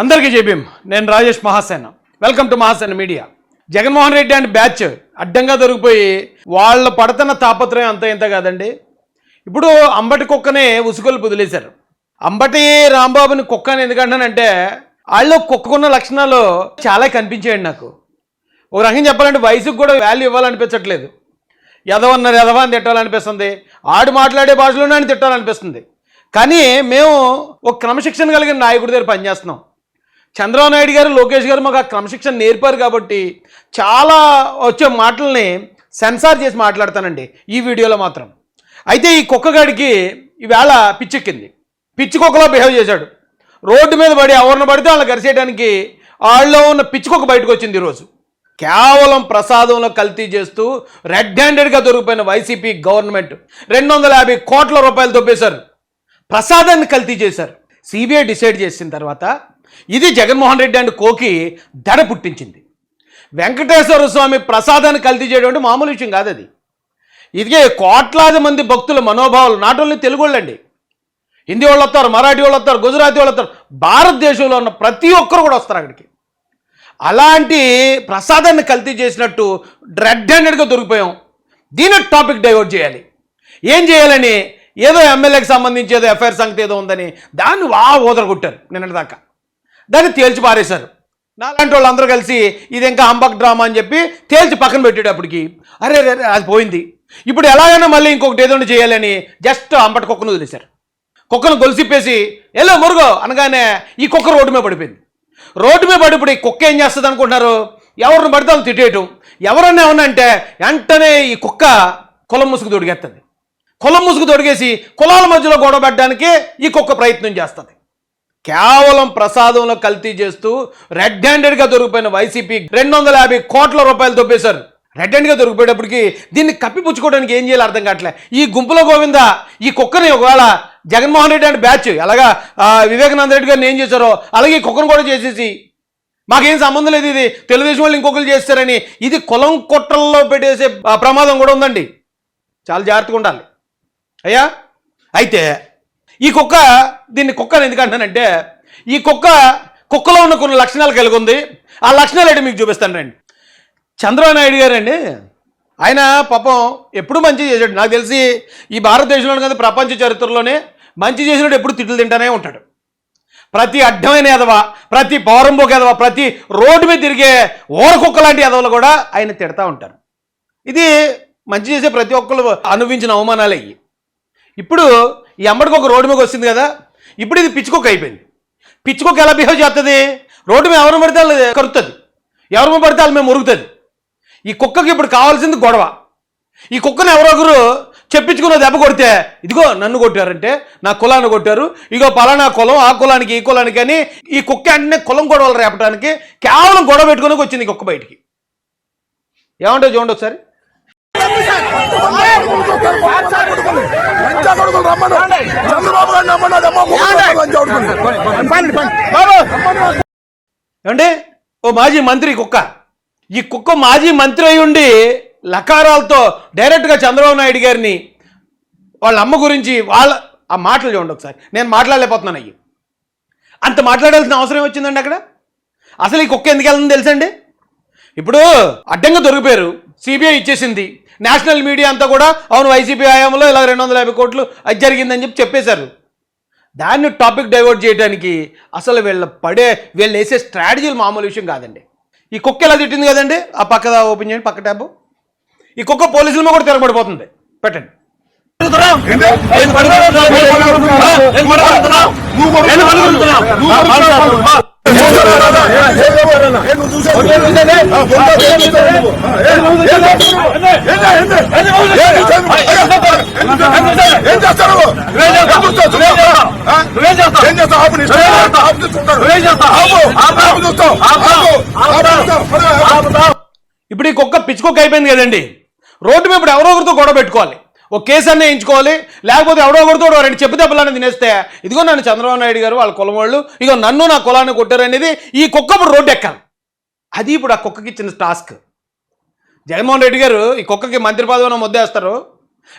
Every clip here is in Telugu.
అందరికీ జేబీఎం. నేను Rajesh Mahasena. Welcome to Mahasena media. Jaganmohan Reddy and batch అడ్డంగా దొరికిపోయి వాళ్ళు పడుతున్న తాపత్రయం అంత ఇంత కాదండి. ఇప్పుడు అంబటి కుక్కని ఉసుగొలు వదిలేశారు. అంబటి రాంబాబుని కుక్కని ఎందుకంటానంటే వాళ్ళు కుక్కకున్న లక్షణాలు చాలా కనిపించాయండి నాకు. ఒక రకంగా చెప్పాలంటే వయసుకు కూడా వాల్యూ ఇవ్వాలనిపించట్లేదు. ఎదవన్నారు ఎదవ అని తిట్టాలనిపిస్తుంది, ఆడు మాట్లాడే భాషలోనే అని తిట్టాలనిపిస్తుంది. కానీ మేము ఒక క్రమశిక్షణ కలిగిన నాయకుడి దగ్గర పనిచేస్తున్నాం. చంద్రబాబు నాయుడు గారు, లోకేష్ గారు మాకు ఆ క్రమశిక్షణ నేర్పారు కాబట్టి చాలా వచ్చే మాటల్ని సెన్సార్ చేసి మాట్లాడతానండి ఈ వీడియోలో మాత్రం. అయితే ఈ కుక్కగాడికి ఈవేళ పిచ్చెక్కింది. పిచ్చి కుక్కలో బిహేవ్ చేశాడు. రోడ్డు మీద పడి ఎవరిని పడితే వాళ్ళని గరిసేయడానికి వాళ్ళలో ఉన్న పిచ్చి కుక్క బయటకు వచ్చింది ఈరోజు. కేవలం ప్రసాదంలో కల్తీ చేస్తూ రెడ్ హ్యాండెడ్గా దొరికిపోయిన వైసీపీ గవర్నమెంట్ 250 కోట్ల రూపాయలు దొబ్బేశారు. ప్రసాదాన్ని కల్తీ చేశారు. సిబిఐ డిసైడ్ చేసిన తర్వాత ఇది జగన్మోహన్ రెడ్డి అండ్ కోకి దడ పుట్టించింది. వెంకటేశ్వర స్వామి ప్రసాదాన్ని కల్తీ చేయడం అంటే మామూలు విషయం కాదు. అది ఇదిగే కోట్లాది మంది భక్తుల మనోభావాలు. నాట్ ఓన్లీ తెలుగు వాళ్ళండి, హిందీ వాళ్ళు వస్తారు, మరాఠీ వాళ్ళు వస్తారు, గుజరాతీ వాళ్ళు వస్తారు, భారతదేశంలో ఉన్న ప్రతి ఒక్కరు కూడా వస్తారు అక్కడికి. అలాంటి ప్రసాదాన్ని కల్తీ చేసినట్టు రెడ్ హ్యాండెడ్గా దొరికిపోయాం. దీని టాపిక్ డైవర్ట్ చేయాలి. ఏం చేయాలని ఏదో ఎమ్మెల్యేకి సంబంధించి ఏదో ఎఫ్ఐఆర్ సంగతి ఏదో ఉందని దాన్ని ఊదరగొట్టారు నిన్నటిదాకా. దాన్ని తేల్చి పారేశారు. నాలాంటి వాళ్ళు అందరూ కలిసి ఇది ఇంకా హంబక్ డ్రామా అని చెప్పి తేల్చి పక్కన పెట్టేటప్పటికి అరే అది పోయింది. ఇప్పుడు ఎలాగైనా మళ్ళీ ఇంకొకటి ఏదో చేయాలని జస్ట్ అంబటి కుక్కను వదిలేశారు. కుక్కను గొలుసిప్పేసి ఎల్లో మురుగో అనగానే ఈ కుక్క రోడ్డు మీద పడిపోయింది. రోడ్డు మీద పడిపోయి కుక్క ఏం చేస్తుంది అనుకుంటున్నారు? ఎవరిని పడితే వాళ్ళు తిట్టేయటం. ఎవరన్నా ఏమన్నంటే వెంటనే ఈ కుక్క కులం ముసుగు తొడిగేస్తుంది. కులం ముసుగు తొడిగేసి కులాల మధ్యలో గొడవ పెట్టడానికి ఈ కుక్క ప్రయత్నం చేస్తుంది. కేవలం ప్రసాదంలో కల్తీ చేస్తూ రెడ్ హ్యాండెడ్గా దొరికిపోయిన వైసీపీ 250 కోట్ల రూపాయలు దొబ్బేశారు. రెడ్ హ్యాండ్గా దొరికిపోయేటప్పటికి దీన్ని కప్పిపుచ్చుకోవడానికి ఏం చేయాలి అర్థం కావట్లే. ఈ గుంపులో గోవింద ఈ కుక్కని ఒకవేళ జగన్మోహన్ రెడ్డి అండ్ బ్యాచ్ ఎలాగా వివేకానంద రెడ్డి గారిని ఏం చేశారో అలాగే ఈ కుక్కను కూడా చేసేసి మాకేం సంబంధం లేదు, ఇది తెలుగుదేశం వాళ్ళు ఇంకొకరు చేస్తారని ఇది కులం కుట్రల్లో పెట్టేసే ప్రమాదం కూడా ఉందండి. చాలా జాగ్రత్తగా ఉండాలి అయ్యా. అయితే ఈ కుక్క దీన్ని కుక్కని ఎందుకంటానంటే ఈ కుక్కలో ఉన్న కొన్ని లక్షణాలు కలిగి ఉంది. ఆ లక్షణాలు ఏంటి మీకు చూపిస్తాను రండి. చంద్రబాబు నాయుడు గారు అండి, ఆయన పాపం ఎప్పుడు మంచి చేశాడు. నాకు తెలిసి ఈ భారతదేశంలో కదా ప్రపంచ చరిత్రలోనే మంచి చేసినట్టు ఎప్పుడు తిట్లు తింటానే ఉంటాడు. ప్రతి అడ్డమైన ఎదవ, ప్రతి పౌరంబోక ఎదవ, ప్రతి రోడ్డు మీద తిరిగే ఓరకుక్క లాంటి ఎదవలు కూడా ఆయన తిడతా ఉంటారు. ఇది మంచి చేసే ప్రతి ఒక్కరు అనుభవించిన అవమానాలే. ఇప్పుడు ఈ అంబటికి ఒక రోడ్డు మీద వస్తుంది కదా, ఇప్పుడు ఇది పిచ్చుకొక్క అయిపోయింది. పిచ్చుకొక్క ఎలా బిహేవ్ చేస్తుంది? రోడ్డు మీద ఎవరు పడితే వాళ్ళు కరుతుంది, ఎవరు పడితే వాళ్ళ మేము మురుగుతుంది. ఈ కుక్కకి ఇప్పుడు కావాల్సింది గొడవ. ఈ కుక్కను ఎవరొకరు చెప్పించుకున్న దెబ్బ కొడితే ఇదిగో నన్ను కొట్టారంటే నా కులాన్ని కొట్టారు, ఇగో పలానా కులం ఆ కులానికి ఈ కులానికి అని ఈ కుక్క అంటే కులం గొడవలు రేపడానికి కేవలం గొడవ పెట్టుకుని వచ్చింది ఈ కుక్క బయటికి. ఏమంటే చూడండి ఒకసారి. ఏమంటే ఓ మాజీ మంత్రి కుక్క, ఈ కుక్క మాజీ మంత్రి అయి ఉండి లకారాలతో డైరెక్ట్గా చంద్రబాబు నాయుడు గారిని వాళ్ళ అమ్మ గురించి ఆ మాటలు చూడండి ఒకసారి. నేను మాట్లాడలేకపోతున్నాను. అయ్యి అంత మాట్లాడాల్సిన అవసరం వచ్చిందండి అక్కడ. అసలు ఈ కుక్క ఎందుకు వెళ్తుందో తెలుసండి. ఇప్పుడు అడ్డంగా దొరికిపోయారు, సిబిఐ ఇచ్చేసింది, నేషనల్ మీడియా అంతా కూడా అవును వైసీపీ హయాంలో ఇలా 250 కోట్లు అది జరిగిందని చెప్పేశారు. దాన్ని టాపిక్ డైవర్ట్ చేయడానికి అసలు వీళ్ళు వేసే స్ట్రాటజీలు మామూలు విషయం కాదండి. ఈ కుక్క ఎలా తిట్టింది కదండి, ఆ పక్క ఓపెన్ చేయండి, పక్క ట్యాబ్. ఈ కుక్క పోలీసుల మీద కూడా తిరగబడిపోతుంది. పెట్టండి. ఇప్పుడు ఈ కుక్క పిచ్చుకొక్క అయిపోయింది కదండి. రోడ్డు మీద ఇప్పుడు ఎవరో ఒకరితో గొడవ పెట్టుకోవాలి, ఒక కేసు అన్నీ వేయించుకోవాలి, లేకపోతే ఎవరో ఒకరితో 2 చెప్పు దెబ్బలని తినేస్తే ఇదిగో నన్ను చంద్రబాబు నాయుడు గారు వాళ్ళ కులం వాళ్ళు ఇగో నన్ను నా కులాన్ని కొట్టారు అనేది ఈ కుక్క ఇప్పుడు రోడ్డు ఎక్కాలి. అది ఇప్పుడు ఆ కుక్కకి ఇచ్చిన టాస్క్. జగన్మోహన్ రెడ్డి గారు ఈ కుక్కకి మంత్రి పదవిని ముద్దేస్తారు,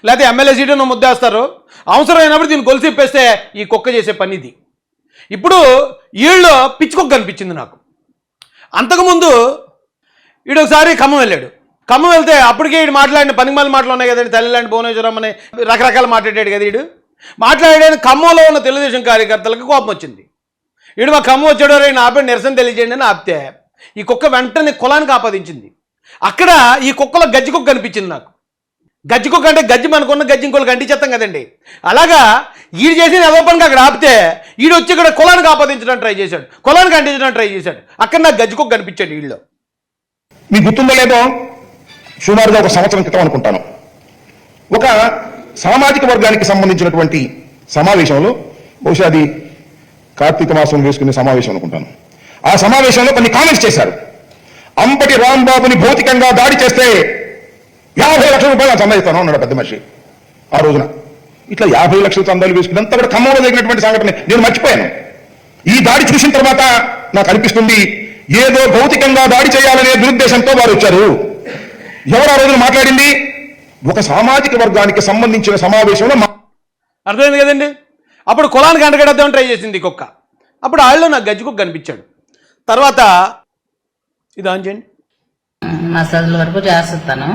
లేకపోతే ఎమ్మెల్యే సీటును ముద్దేస్తారు. అవసరమైనప్పుడు దీన్ని గొలుసిప్పేస్తే ఈ కుక్క చేసే పని ఇది. ఇప్పుడు వీళ్ళు పిచ్చుకొక్క కనిపించింది నాకు. అంతకుముందు వీడు ఒకసారి ఖమ్మం వెళ్ళాడు. ఖమ్మం వెళ్తే అప్పటికే వీడు మాట్లాడిన పనికిమాల మాటలు ఉన్నాయి కదండి, తల్లి లాంటి భువనేశ్వరం అని రకరకాల మాట్లాడాడు కదా వీడు. మాట్లాడాడు. ఖమ్మంలో ఉన్న తెలుగుదేశం కార్యకర్తలకు కోపం వచ్చింది. వీడు మా ఖమ్మం వచ్చాడో రేపు ఆపే నిరసన తెలియజేయండి అని ఆపితే ఈ కుక్క వెంటనే కులానికి ఆపాదించింది. అక్కడ ఈ కుక్కలో గజ్జి కుక్క కనిపించింది నాకు. గజ్జి కుక్క అంటే గజ్జి మనకున్న గజ్జి ఇంకోళ్ళకి అంటించేస్తాం కదండి. అలాగా ఈడు చేసిన ఏదో పనికి అక్కడ ఆపితే ఈడు వచ్చి ఇక్కడ కులానికి ఆపాదించడానికి ట్రై చేశాడు, కులానికి అంటించడానికి ట్రై చేశాడు. అక్కడ నాకు గజ్జి కుక్క కనిపించాడు వీళ్ళు. మీకు గుర్తుందో లేదో, సుమారుగా 1 సంవత్సరం క్రితం అనుకుంటాను, ఒక సామాజిక వర్గానికి సంబంధించినటువంటి సమావేశంలో, బహుశా అది కార్తీక మాసం వేసుకునే సమావేశం అనుకుంటాను, ఆ సమావేశంలో కొన్ని కామెంట్స్ చేశారు. అంబటి రాంబాబుని భౌతికంగా దాడి చేస్తే 50 లక్షల రూపాయలు చందా ఇస్తాను అన్నాడు పెద్ద మనిషి ఆ రోజున. ఇట్లా 50 లక్షల చందాలు వేసుకున్నంత కూడా ఖమ్మంలో జరిగినటువంటి సంఘటన నేను మర్చిపోయాను. ఈ దాడి చూసిన తర్వాత నాకు అనిపిస్తుంది, ఏదో భౌతికంగా దాడి చేయాలనే దురుద్దేశంతో వారు వచ్చారు. ఎవరు ఆ రోజున మాట్లాడింది? ఒక సామాజిక వర్గానికి సంబంధించిన సమావేశంలో. అర్థమైంది కదండి. అప్పుడు కులానికి అంటగడద్దామని ట్రై చేసింది కుక్క. అప్పుడు ఆళ్ళు నాకు గజ్జి కుక్క కనిపించాడు. తర్వాత ఇది ఆన్ చేయండి. మసాజ్ వరకు చేస్తాను.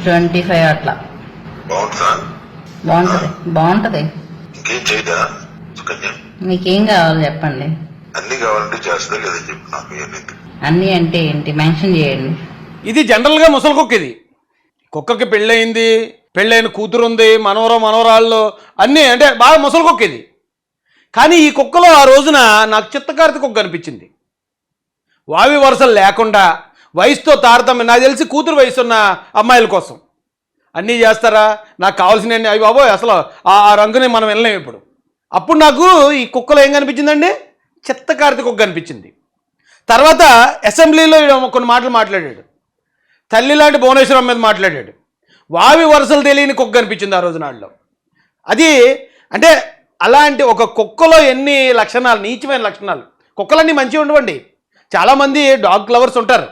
25 అట్లా. బాగుంటది. మీకేం కావాలి చెప్పండి. అన్ని కావాలంటే చేస్తా లేదా చెప్పు నాకు. అన్ని అంటే ఏంటి మెన్షన్ చేయండి. ఇది జనరల్గా ముసలి కుక్క. ఇది కుక్కకి పెళ్ళయింది, పెళ్ళైన కూతురు ఉంది, మనవరాళ్ళు అన్నీ, అంటే బాగా ముసలి కుక్క ఇది. కానీ ఈ కుక్కలో ఆ రోజున నాకు చిత్తకార్తి కుక్క కనిపించింది. వావి వరుసలు లేకుండా వయసుతో తారతమ్యం, నాకు తెలిసి కూతురు వయసు ఉన్న అమ్మాయిల కోసం అన్నీ చేస్తారా, నాకు కావాల్సిన అవి బాబోయ్ అసలు ఆ రంగుని మనం వెళ్ళలేము ఇప్పుడు. అప్పుడు నాకు ఈ కుక్కలో ఏం కనిపించిందండి, చిత్తకార్తి కుక్క కనిపించింది. తర్వాత అసెంబ్లీలో కొన్ని మాటలు మాట్లాడాడు, తల్లి లాంటి భువనేశ్వరం మీద మాట్లాడాడు. వావి వరుసలు తెలియని కుక్క కనిపించింది ఆ రోజు నాడులో. అది అంటే అలాంటి ఒక కుక్కలో ఎన్ని లక్షణాలు, నీచమైన లక్షణాలు. కుక్కలన్నీ మంచిగా ఉండవండి. చాలామంది డాగ్ లవర్స్ ఉంటారు,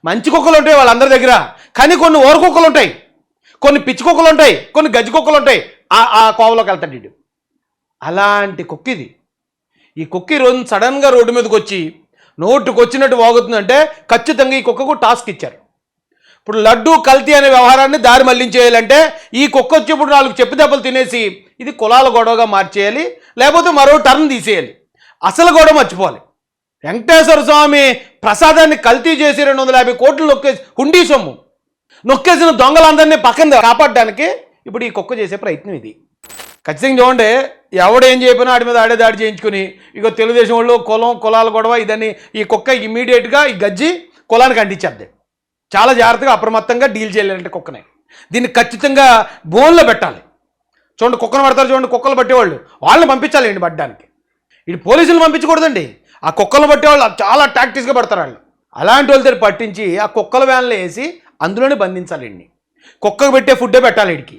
మంచి కుక్కలు ఉంటాయి వాళ్ళందరి దగ్గర. కానీ కొన్ని ఓర కుక్కలు ఉంటాయి, కొన్ని పిచ్చి కుక్కలు ఉంటాయి, కొన్ని గజ్జి కుక్కలు ఉంటాయి. ఆ కోవలోకి వెళ్తాడు వీడు. అలాంటి కుక్క ఇది. ఈ కుక్క ఈరోజు సడన్గా రోడ్డు మీదకి వచ్చి నోటుకు వచ్చినట్టు వాగుతుందంటే ఖచ్చితంగా ఈ కుక్కకు టాస్క్ ఇచ్చారు. ఇప్పుడు లడ్డు కల్తీ అనే వ్యవహారాన్ని దారి మళ్లించేయాలంటే ఈ కుక్క వచ్చి ఇప్పుడు 4 చెప్పు దెబ్బలు తినేసి ఇది కులాల గొడవగా మార్చేయాలి, లేకపోతే మరో టర్న్ తీసేయాలి. అసలు గొడవ మర్చిపోవాలి. వెంకటేశ్వర స్వామి ప్రసాదాన్ని కల్తీ చేసి 250 కోట్లు నొక్కేసి, హుండీ సొమ్ము నొక్కేసిన దొంగలందరినీ పక్కన కాపాడడానికి ఇప్పుడు ఈ కుక్క చేసే ప్రయత్నం ఇది. ఖచ్చితంగా చూడండి, ఎవడేం చెప్పినా ఆడి మీద ఆడే దాడి చేయించుకుని ఇక తెలుగుదేశం వాళ్ళు కులాల గొడవ ఇదని ఈ కుక్క ఇమీడియట్గా ఈ గజ్జి కులానికి అంటించేద్ది. చాలా జాగ్రత్తగా అప్రమత్తంగా డీల్ చేయాలంటే కుక్కనే. దీన్ని ఖచ్చితంగా బోన్లో పెట్టాలి. చూడండి కుక్కను పడతారు, చూడండి కుక్కలు పట్టేవాళ్ళు వాళ్ళని పంపించాలి అండి పడ్డానికి. ఇది పోలీసులు పంపించకూడదండి. ఆ కుక్కలు పట్టేవాళ్ళు చాలా టాక్టిక్స్గా పడతారు వాళ్ళు. అలాంటి వాళ్ళతో పట్టించి ఆ కుక్కల వ్యాన్లో వేసి అందులోనే బంధించాలండి. కుక్కకు పెట్టే ఫుడ్డే పెట్టాలి వీడికి.